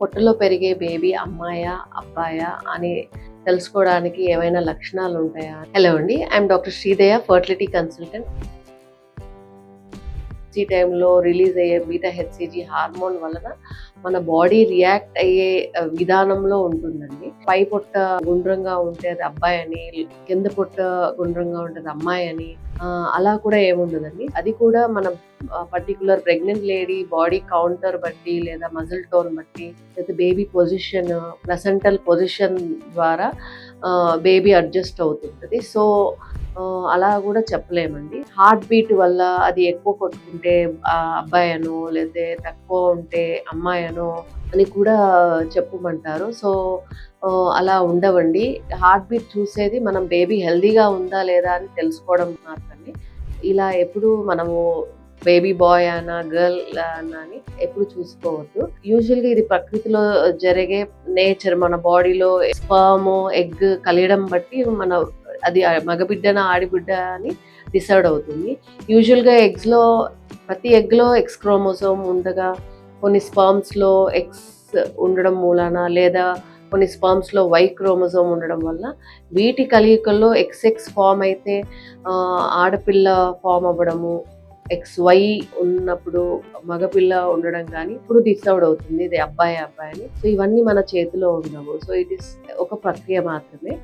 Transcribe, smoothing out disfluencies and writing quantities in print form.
పొట్టలో పెరిగే బేబీ అమ్మాయా అబ్బాయా అని తెలుసుకోవడానికి ఏమైనా లక్షణాలు ఉంటాయా? హలో అండి, ఐఎమ్ డాక్టర్ శ్రీదయ, ఫర్టిలిటీ కన్సల్టెంట్. ఈ టైంలో రిలీజ్ అయ్యే బీటా హెచ్సిజీ హార్మోన్ వలన మన బాడీ రియాక్ట్ అయ్యే విధానంలో ఉంటుందండి. పై పొట్ట గుండ్రంగా ఉంటే అది అబ్బాయి అని, కింద పొట్ట గుండ్రంగా ఉంటే అది అమ్మాయి అని అలా కూడా ఏముండదండి. అది కూడా మన particular pregnant lady body counter బట్టి, లేదా మజిల్ టోన్ బట్టి, లేదా బేబీ పొజిషన్, ప్లసెంటల్ పొజిషన్ ద్వారా బేబీ అడ్జస్ట్ అవుతుంటది. సో అలా కూడా చెప్పలేమండి. హార్ట్ బీట్ వల్ల అది ఎక్కువ కొట్టుకుంటే అబ్బాయి అనో, లేదా తక్కువ ఉంటే అమ్మాయి అనో అని కూడా చెప్పమంటారు. సో అలా ఉండవండి. హార్ట్ బీట్ చూసేది మనం బేబీ హెల్దీగా ఉందా లేదా అని తెలుసుకోవడం మాత్రమే. ఇలా ఎప్పుడు మనము బేబీ బాయ్ అనా గర్ల్ అనా అని ఎప్పుడు చూసుకోవద్దు. యూజువల్గా ఇది ప్రకృతిలో జరిగే నేచర్. మన బాడీలో స్పర్మ్ ఎగ్ కలియడం బట్టి మన అది మగబిడ్డన ఆడిబిడ్డ అని డిసైడ్ అవుతుంది. యూజువల్గా ప్రతి ఎగ్లో ఎక్స్ క్రోమోసోమ్ ఉండగా, కొన్ని స్పర్మ్స్లో ఎక్స్ ఉండడం మూలాన, లేదా కొన్ని స్పర్మ్స్లో వై క్రోమోసోమ్ ఉండడం వల్ల వీటి కలయికల్లో ఎక్స్ఎక్స్ ఫామ్ అయితే ఆడపిల్ల ఫామ్ అవ్వడము, XY ఉన్నప్పుడు మగపిల్ల ఉండడం కానీ ఇప్పుడు డిసైడ్ అవుతుంది ఇది అబ్బాయి అని. సో ఇవన్నీ మన చేతిలో ఉండవు. సో ఇట్ ఇస్ ఒక ప్రక్రియ మాత్రమే.